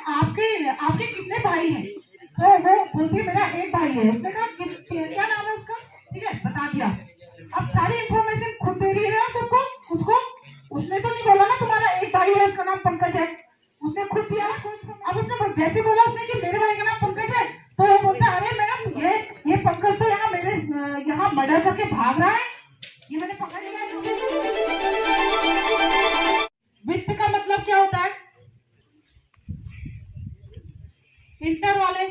आपके आपके कितने भाई हैं? तो वो बोलती मेरा एक भाई है। उसने कहा क्या नाम है उसका? ठीक है, बता दिया। अब सारी इंफॉर्मेशन खुद दे रही है ना सबको। उसको उसने तो नहीं बोला ना तुम्हारा एक भाई है उसका नाम पंकज है, उसने खुद दिया। अब उसने जैसे बोला उसने कि मेरे भाई का नाम पंकज है, तो वो बोलता है अरे मैडम ये पंकज तो यहाँ मेरे यहाँ मर्डर करके भाग रहा है, ये मैंने पकड़ लिया। वित्त का मतलब क्या होता है? इंटर वाले,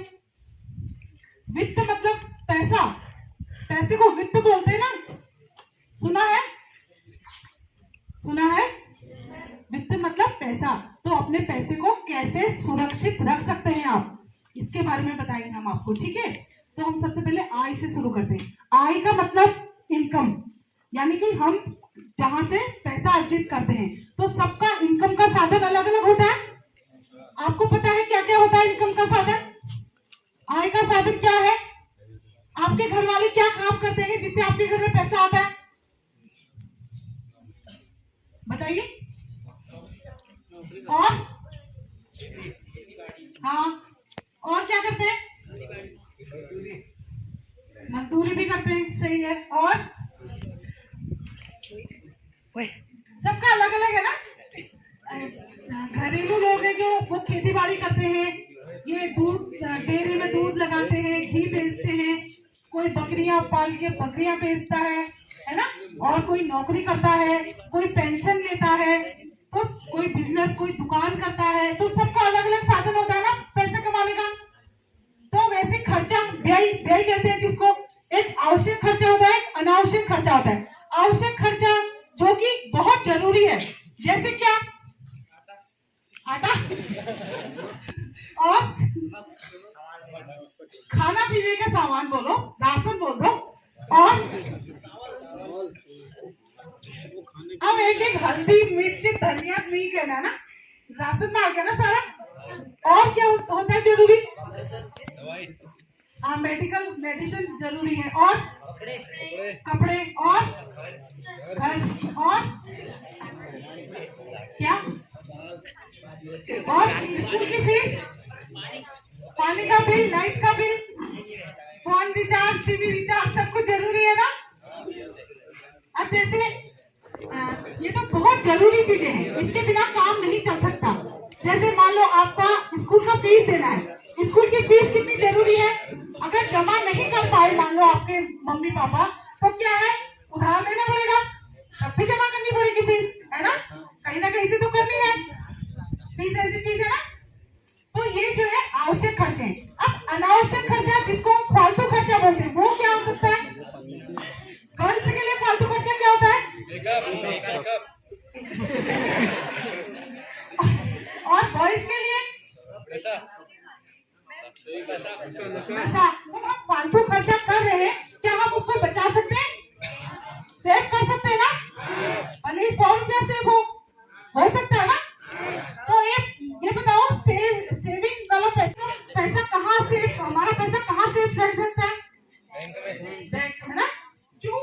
वित्त मतलब पैसा, पैसे को वित्त बोलते हैं ना, सुना है? सुना है? वित्त मतलब पैसा। तो अपने पैसे को कैसे सुरक्षित रख सकते हैं आप, इसके बारे में बताएंगे हम आपको, ठीक है? तो हम सबसे पहले आय से शुरू करते हैं। आय का मतलब इनकम, यानी कि हम जहां से पैसा अर्जित करते हैं। तो सबका इनकम का साधन अलग अलग होता है। आपको पता है क्या क्या होता है इनकम का साधन? आय का साधन क्या है? आपके घर वाले क्या काम करते हैं जिससे आपके घर में पैसा आता है? बताइए। और हाँ, और क्या करते हैं? मजदूरी भी करते हैं, सही है। और सबका अलग अलग है ना। घरेलू लोग हैं जो वो खेती बाड़ी करते हैं, ये दूध डेयरी में दूध लगाते हैं, घी बेचते हैं, कोई बकरियां पाल के बकरियां बेचता है ना, और कोई नौकरी करता है, कोई पेंशन लेता है, तो कोई बिजनेस, कोई दुकान करता है। तो सबका अलग अलग साधन होता है ना पैसे कमाने का। तो वैसे खर्चा व्यय कहते हैं जिसको। एक आवश्यक खर्चा होता है, एक अनावश्यक खर्चा होता है। आवश्यक खर्चा जो कि बहुत जरूरी है, जैसे क्या? आटा और खाना पीने का सामान, बोलो राशन बोल दो। और अब एक हल्दी मिर्च धनिया नहीं कहना ना, राशन में आ गया ना सारा। और क्या होता है जरूरी? हाँ, मेडिसिन जरूरी है। और कपड़े और क्या? और स्कूल की फीस, पानी का बिल, लाइट का bill, phone recharge, TV recharge, सब कुछ जरूरी है ना। अब जैसे ये तो बहुत जरूरी चीजें हैं, इसके बिना काम नहीं चल सकता। जैसे मान लो आपका स्कूल का फीस देना है, स्कूल की फीस कितनी जरूरी है? अगर जमा नहीं कर पाए मान लो आपके मम्मी पापा, तो क्या है? उधार लेना पड़ेगा, तब भी जमा करनी पड़ेगी फीस, है ना? कहीं ना कहीं से तो करनी है। फीस ऐसी चीज है ना। तो ये जो है आवश्यक खर्चे। अब अनावश्यक खर्चा जिसको हम फालतू खर्चा बोलते हैं, वो क्या हो सकता है? गर्ल्स के लिए फालतू खर्चा क्या होता है? और बॉयज के लिए पैसा। तो हम फालतू खर्चा कर रहे हैं, क्या हम उसको बचा सकते हैं? सेव कर सकते हैं ना? भले 100 रुपया सेव हो सकता है ना। तो ये बताओ, सेविंग वाला पैसा कहाँ से, हमारा पैसा कहाँ से रख सकता है? बैंक में ना। क्यों?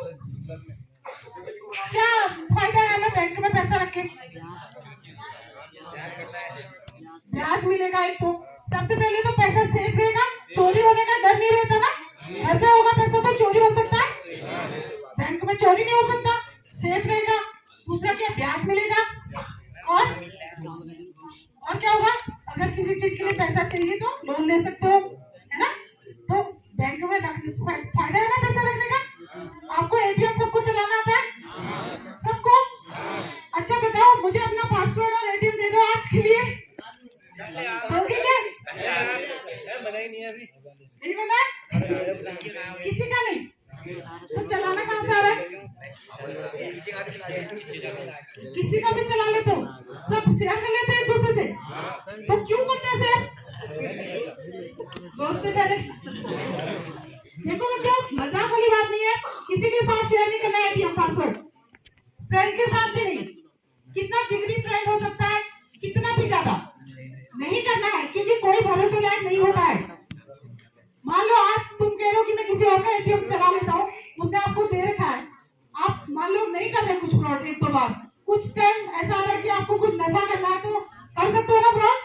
क्या फायदा है हमें बैंक में पैसा रखे? ब्याज मिलेगा। एक तो सबसे पहले तो पैसा सेफ रहेगा, चोरी होने का डर नहीं रहता ना। घर पे होगा पैसा तो चोरी हो सकता है, बैंक में चोरी नहीं हो सकता, सेफ रहेगा। दूसरा क्या? ब्याज मिलेगा। और क्या होगा? अगर किसी चीज के लिए पैसा चाहिए तो लोन ले सकते हो, है ना। तो बैंक में फायदा है ना पैसा रखने का। आपको एटीएम सबको चलाना आता है? सबको? अच्छा बताओ, मुझे अपना पासवर्ड और एटीएम दे दो आज के लिए, दोगे क्या? नहीं बना? किसी का नहीं? तो चलाना कहाँ से आ रहा है? किसी का भी चला लेते हो, सब शेयर कर लेते हैं एक दूसरे से। तो क्यों करते हैं शेयर? दोस्त पहले देखो बच्चों, मजाक वाली बात नहीं है। किसी के साथ शेयर नहीं करना है एटीएम पासवर्ड, फ्रेंड के साथ भी नहीं। कितना जिगरी फ्रेंड हो सकता है, कितना भी ज्यादा नहीं करना है, क्योंकि कोई भरोसे लायक नहीं होता है। मान लो आज तुम कह रहे हो कि मैं किसी और का एटीएम चला लेता हूँ, उसने आपको दे रखा है, आप मान लो नहीं कर रहे कुछ फ्रॉड, एक दो बार कुछ टाइम ऐसा आ रहा है कि आपको कुछ नशा करना है, तो कर सकते हो ना फ्रॉड?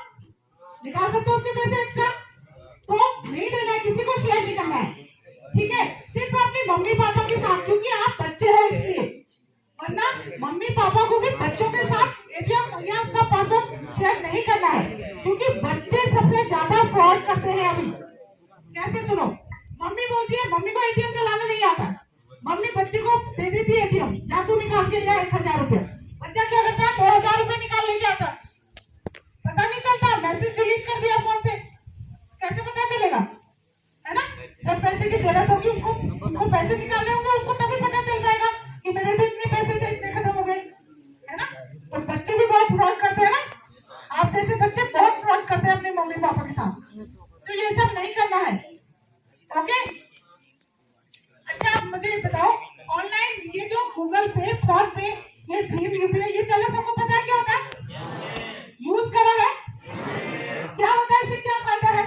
निकाल सकते हो उसके पैसे एक्स्ट्रा, तो नहीं देना है, किसी को शेयर नहीं करना है, ठीक है, सिर्फ अपनी मम्मी पापा के साथ, क्योंकि आप बच्चे हो इसलिए, वरना मम्मी पापा को भी बच्चों के साथ एटीएम या उसका पासवर्ड शेयर नहीं करना है, क्योंकि बच्चे सबसे ज्यादा फ्रॉड करते हैं अभी। कैसे सुनो, मम्मी बोलती है मम्मी को एटीएम चलाना नहीं आता, मम्मी बच्चे को दे देती है एटीएम, जा तू निकाल के ले 1000 रुपया, बच्चा क्या करता है 2000 रुपये निकाल लेके आता, पता नहीं चलता, मैसेज डिलीट कर दिया फोन से, कैसे पता चलेगा, है ना, जब पैसे की जरूरत होगी उनको पैसे निकालने होंगे, उनको तभी पता चल जाएगा कि मेरे भी इतने पैसे थे, इतने खत्म हो गए, है ना। और बच्चे भी बहुत फ्रॉड करते हैं ना, आप जैसे बच्चे बहुत फ्रॉड करते हैं अपने मम्मी पापा के साथ, तो ये सब नहीं करना है, ओके। अच्छा आप मुझे बताओ, ऑनलाइन ये जो गूगल पे, फोन पे, ये भीम यूपीआई ये चला, सबको पता है क्या होता है, यूज करा है, क्या होता है, इससे क्या फायदा है,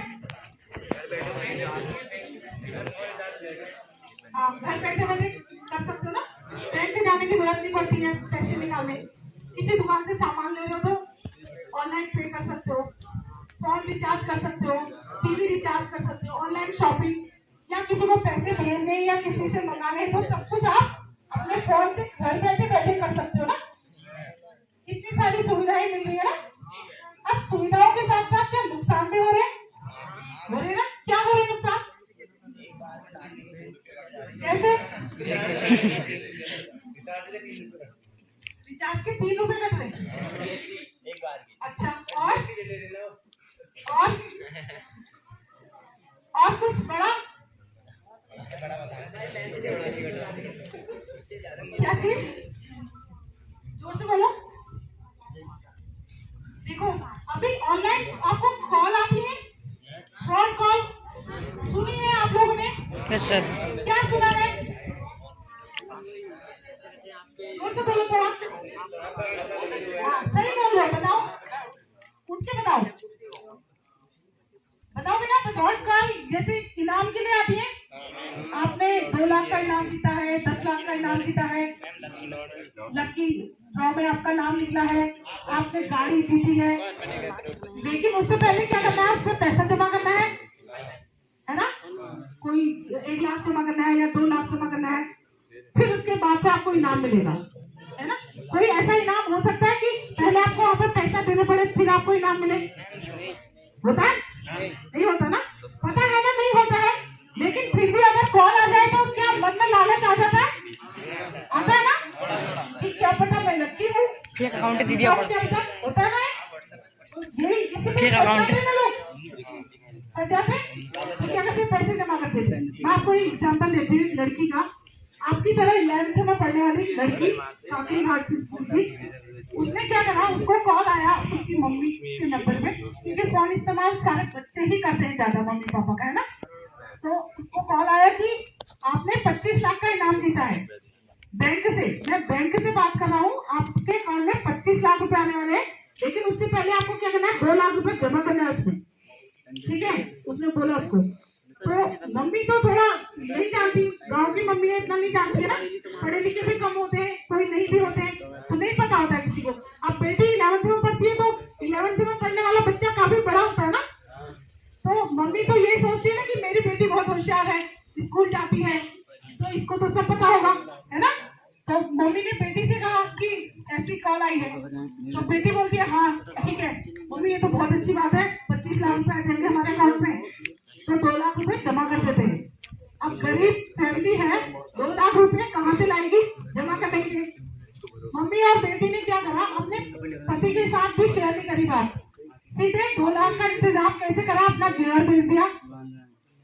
हाँ घर बैठे बैठे कर सकते हो ना, बैंक जाने की जरूरत नहीं पड़ती है पैसे निकालने, किसी दुकान से सामान ले रहे हो तो ऑनलाइन पे कर सकते हो, फोन रिचार्ज कर सकते हो, टीवी रिचार्ज कर सकते हो, ऑनलाइन शॉपिंग, या किसी को पैसे भेजने या किसी से मंगाने, तो सब कुछ आप अपने फोन से घर बैठे बैठे कर सकते हो ना, इतनी सारी सुविधाएं मिल रही है ना। अब सुविधाओं के साथ साथ क्या नुकसान भी हो रहे हैं ना, क्या हो रहे हैं नुकसान, जैसे रिचार्ज के 3 रुपए कट रहे, अच्छा, और कुछ बड़ा, क्या चीज, जोर से बोलो, देखो अभी ऑनलाइन आपको कॉल आती है, फ्रॉड कॉल सुनी है आप लोगों ने, यस सर, क्या सुना है, जोर से बोलो थोड़ा, सही बोल रहे, बताओ, उठ के बताओ बेटा, फ्रॉड कॉल जैसे इनाम के लिए आती है, आपने 2 लाख का इनाम जीता है, 10 लाख का इनाम जीता है, लकी ड्रॉ में आपका नाम निकला है, आपने गाड़ी जीती है, लेकिन उससे पहले क्या करना है, उस पर पैसा जमा करना है ना, कोई 1 लाख जमा करना है या 2 लाख जमा करना है, फिर उसके बाद से आपको इनाम मिलेगा, है ना। कोई ऐसा इनाम हो सकता है कि पहले आपको वहाँ पे पैसा देने पड़े फिर आपको इनाम मिले, होता है, नहीं होता ना, पता है ना, नहीं होता है, लेकिन फिर भी अगर कॉल आ जाए तो क्या मन में लालच आ जाता है, आता है ना, कि क्या पता मैं लकी हूँ, फेक अकाउंट दे दिया, होता है ना, यही इसीलिए फंस जाते तो क्या करते, पैसे जमा करते थे। मैं आपको एक एग्जाम्पल देती हूँ, लड़की का, आपकी तरह 11th में पढ़ने वाली लड़की, काफी हार्ड स्कूल की, उसने क्या करा, उसको कॉल आया उसकी मम्मी के नंबर पे, क्योंकि फोन इस्तेमाल सारे बच्चे ही करते हैं ज्यादा, मम्मी पापा का, है ना, तो उसको कॉल आया कि आपने 25 लाख का इनाम जीता है बैंक से, मैं बैंक से बात कर रहा हूँ, आपके अकाउंट में 25 लाख रुपए आने वाले हैं, लेकिन उससे पहले आपको क्या करना है, 2 लाख रुपए जमा करना है उसमें, ठीक है, उसने बोला उसको, तो मम्मी तो थोड़ा नहीं जानती, गांव की मम्मी है, इतना नहीं जानती है ना, पढ़े लिखे भी कम होते हैं, कोई नहीं भी होते हैं, तो नहीं पता होता है किसी को। अब बेटी 11th में पढ़ती है, तो 11th में पढ़ने वाला बच्चा काफी बड़ा होता है ना, तो मम्मी तो ये सोचती है ना कि मेरी बेटी बहुत होशियार है, स्कूल जाती है, तो इसको तो सब पता होगा, है ना, तो मम्मी ने बेटी से कहा कि ऐसी कॉल आई है, तो बेटी बोलती है हाँ ठीक है मम्मी, ये तो बहुत अच्छी बात है, 25 लाख रुपए आ जाएंगे हमारे अकाउंट में, तो 2 लाख रुपए जमा कर देते हैं। अब गरीब फैमिली है, 2 लाख रुपए कहाँ से लाएगी, जमा करने के लिए। मम्मी और बेटी ने क्या करा, अपने पति के साथ भी शेयर नहीं करी बात, सीधे 2 लाख का इंतजाम कैसे करा, अपना जेवर भेज दिया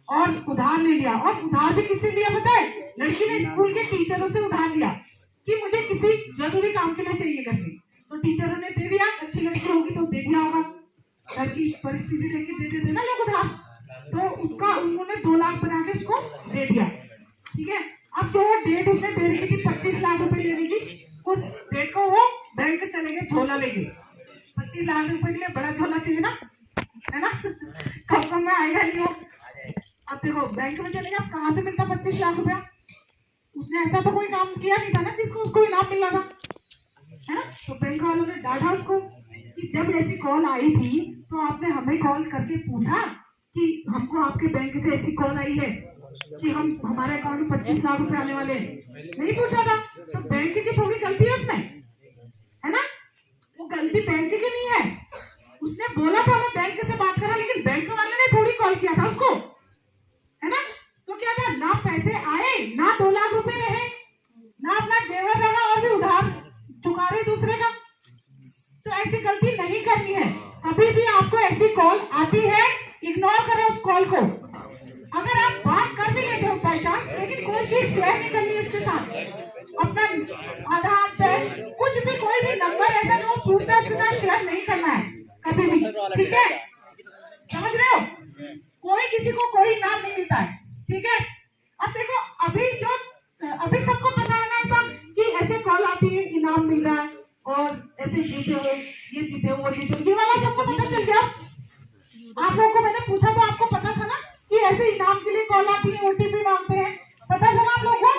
और उधार ले लिया। और उधार भी किससे लिया पता है, लड़की ने स्कूल के टीचरों से उधार लिया कि मुझे किसी जरूरी काम के लिए चाहिए करके, तो टीचरों ने दे दिया, अच्छी लड़की होगी तो दे दिया होगा, घर की परिस्थिति देख के दे देते ना लोग उधार, तो उसका उन्होंने 2 लाख बना के उसको दे दिया, ठीक है। अब जो डेट उसने दे रही थी 25 लाख रुपए लेने की, उस डेट को वो बैंक चले गए झोला लेके, 25 लाख रुपए के लिए बड़ा झोला चाहिए ना, है ना, कम में आएगा नहीं वो। अब देखो बैंक में चले गए, अब कहाँ से मिलता 25 लाख रुपया, उसने ऐसा तो कोई काम किया नहीं था ना जिसको उसको इनाम मिल रहा था, है ना, तो बैंक वालों ने डांटा उसको कि जब ऐसी कॉल आई थी तो आपने हमें कॉल करके पूछा कि हमको आपके बैंक से ऐसी कॉल आई है कि हमारे अकाउंट में 25 लाख रुपए आने वाले हैं, नहीं पूछा था। तो बैंक की थोड़ी गलती है उसमें, है ना? वो गलती बैंक की नहीं है। उसने बोला था मैं बैंक से बात करा, लेकिन बैंक वाले ने थोड़ी कॉल किया था उसको, है ना? तो क्या था, ना पैसे आए, ना 2 लाख रुपए रहे, ना अपना जेवर रहा और भी उधार चुका रहे दूसरे का। तो ऐसी गलती नहीं करनी है। कभी भी आपको ऐसी कॉल आती है, इग्नोर करो उस कॉल को। अगर आप बात कर भी लेते हो बाई चांस, लेकिन कोई चीज शेयर नहीं करनी है उसके साथ। अपना आधार बैंक कुछ भी, कोई भी नंबर ऐसा जो पूछता है उसके साथ शेयर नहीं करना है कभी भी, ठीक है? समझ रहे हो? कोई किसी को कोई इनाम नहीं मिलता है, ठीक है? अब देखो, अभी सबको पता है ना ऐसा कि ऐसे कॉल आती है, इनाम मिल रहा है और ऐसे जीते हो, ये जीते हो, वो जीते हो, ये वाला सबको पता चल गया। आप लोगों को मैंने पूछा तो आपको पता था ना कि ऐसे इनाम के लिए कॉल आती है, ओटीपी मांगते हैं, पता था ना आप लोगों को?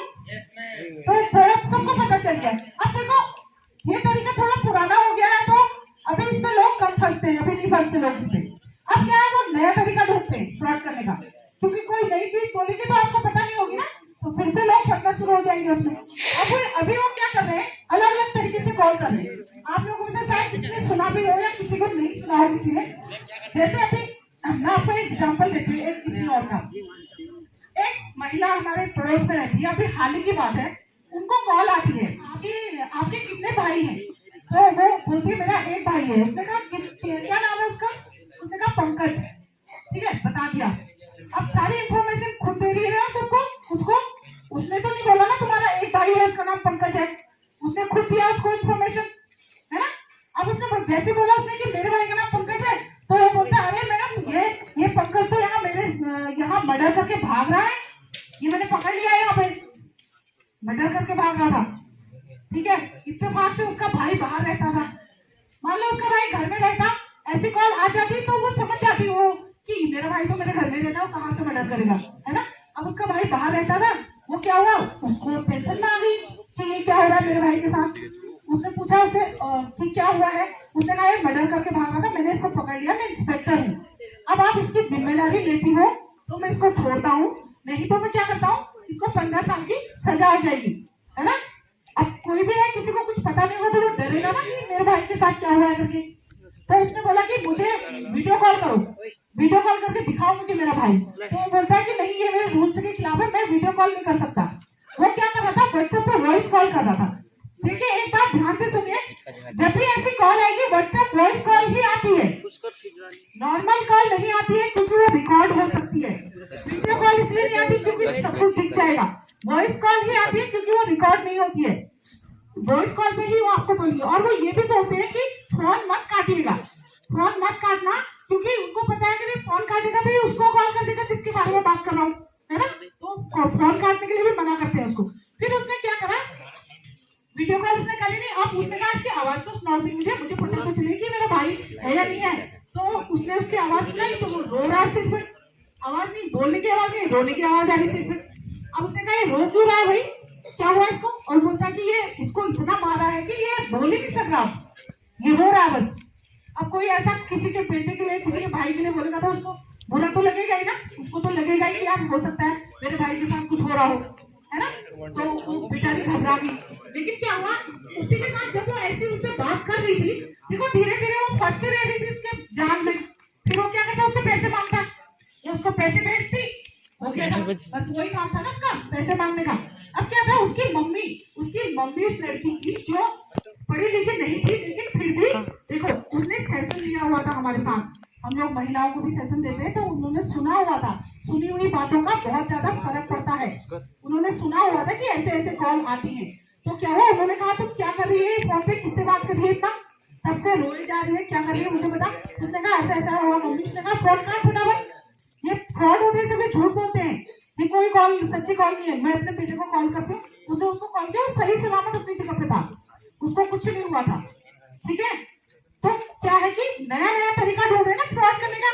तो थोड़ा सबको पता चल गया। अब देखो, ये तरीका थोड़ा पुराना हो गया है, तो अभी इसमें लोग कम फंसते हैं, अभी नहीं फंसते लोग इसमें। अब क्या है, वो नया तरीका ढूंढते हैं फ्रॉड करने का, क्योंकि कोई नई चीज बोलेगी तो आपको पता नहीं होगी ना, तो फिर से लोग फंसना शुरू हो जाएंगे उसमें। अभी वो क्या कर रहे हैं, अलग अलग तरीके से कॉल कर रहे हैं। आप लोगों में से शायद किसी ने सुना भी हो या किसी को नहीं सुना हो किसी ने। जैसे अभी मैं आपको एक एग्जाम्पल देती हूँ, एक किसी और का। एक महिला हमारे पड़ोस में रहती है, अभी हाल ही की बात है, उनको कॉल आती है, आपके कितने भाई हैं? तो वो बोलती मेरा एक भाई है। उसने कहा क्या नाम है उसका? उसने कहा पंकज। ठीक है, बता दिया। अब सारी इंफॉर्मेशन खुद दे रही है सबको, उसको उसने तो नहीं बोला ना तुम्हारा एक भाई है उसका नाम पंकज है, उसने खुद दिया उसको इंफॉर्मेशन, है ना? अब उसने जैसे बोला उसने कि मेरे भाई का नाम पंकज है, तो वो बोलता है अरे मैडम ये पंकज तो यहाँ मर्डर करके भाग रहा है, ये मैंने पकड़ लिया है, यहाँ पे मर्डर करके भाग रहा था। ठीक है, इत्तेफाक से उसका भाई बाहर रहता था। मान लो उसका भाई घर में रहता, ऐसी कॉल आ जाती तो वो समझ जाती वो कि मेरा भाई तो मेरे घर में रहता, वो कहाँ से मर्डर करेगा, है ना? अब उसका भाई बाहर रहता था, वो क्या हुआ, उसको टेंशन में आ गई कि ये क्या हो रहा है मेरे भाई के साथ। उसने पूछा उसे कि क्या हुआ है, उसने कहा ये मर्डर करके भागा था, मैंने इसको पकड़ लिया, मैं इंस्पेक्टर हूँ। अब आप इसकी जिम्मेदारी लेती हो तो मैं इसको छोड़ता हूँ, नहीं तो मैं क्या करता हूँ, इसको 15 साल की सजा हो जाएगी, है ना? अब कोई भी है, किसी को कुछ पता नहीं हुआ तो वो डरेगा ना कि मेरे भाई के साथ क्या हुआ है करके। तो उसने बोला कि मुझे वीडियो कॉल करो, वीडियो कॉल करके दिखाओ मुझे मेरा भाई। तो वो बोलता है कि नहीं ये मेरे रूल्स के खिलाफ है, मैं वीडियो कॉल नहीं कर सकता। वो क्या कर रहा था, व्हाट्सएप पे वॉइस कॉल कर रहा था। ठीक है, एक बात ध्यान से सुनिए, जब भी ऐसी कॉल आएगी व्हाट्सएप वॉइस कॉल ही आती है, नॉर्मल कॉल नहीं आती है, क्योंकि वो रिकॉर्ड हो सकती है। वीडियो कॉल इसलिए नहीं आती क्योंकि सब कुछ दिख जाएगा, वॉइस कॉल ही आती है क्योंकि वो रिकॉर्ड नहीं होती है। वॉइस कॉल में ही वो आपको बोलिए, और वो ये भी बोलते हैं कि फोन मत काटिएगा, फोन मत काटना, क्योंकि उनको पता है कि फोन काटेगा तो उसको कॉल कर देगा जिसके बारे में बात कर रहा हूँ, है ना? तो फोन काटने के लिए भी मना करते हैं उसको। फिर उसने क्या करा, वीडियो कॉल उसने करी नहीं। अब उसने कहा इसकी आवाज तो सुनाओ मुझे पता कुछ नहीं कि मेरा भाई है या नहीं है। तो उसने उसकी आवाज सुनाई तो वो रो रहा है, सिर्फ आवाज नहीं, बोलने की आवाज नहीं, रोने की आवाज आ रही सिर्फ। अब उसने कहा ये रो क्यों रहा है भाई, क्या हुआ इसको? और बोलता कि ये इसको इतना मारा है कि ये बोल ही नहीं सक रहा, ये रो रहा है बस। अब कोई ऐसा किसी के बेटे के लिए, किसी के भाई के लिए बोलेगा तो उसको बुरा तो लगेगा ही ना, उसको तो लगेगा ही कि यार हो सकता है मेरे भाई के साथ कुछ हो रहा हो, है ना? तो वो बेचारी घबरा गई। लेकिन क्या हुआ, उसी के साथ जब वो ऐसी उससे बात कर रही थी, देखो धीरे धीरे वो फंसती रह रही थी उसके जाल में। फिर वो क्या करता, उससे पैसे मांगता, वो उसको पैसे भेजती, हो गया था, बस वही काम था ना उसका, पैसे मांगने का। अब क्या था, उसकी मम्मी उस लड़की की जो पढ़ी लिखी नहीं थी, लेकिन फिर भी देखो उसने सेशन लिया हुआ था हमारे साथ, हम लोग महिलाओं को भी सेशन देते हैं, तो उन्होंने सुना हुआ था, सुनी हुई बातों का बहुत ज्यादा फर्क पड़ता है। उन्होंने सुना हुआ था कि ऐसे ऐसे कॉल आती है। तो क्या हुआ, उन्होंने कहा तुम क्या कर रही है फोन पे, किससे बात कर रही है इतना, तब से रोई जा रही है, क्या कर रही है मुझे बता। उसने कहा ऐसा ऐसा हुआ मम्मी। उसने कहा फ्रॉड कहाँ, फटाफट ये फ्रॉड होते हैं, सभी झूठ बोलते हैं, ये कोई कॉल सच्ची कॉल नहीं है, मैं अपने बेटे को कॉल करती हूँ। उसने उसको कॉल किया, सही सलामत अपनी जगह पे था, उसको कुछ नहीं हुआ था। ठीक है, तो क्या है कि नया नया तरीका ढूंढ रहे ना फ्रॉड करने का।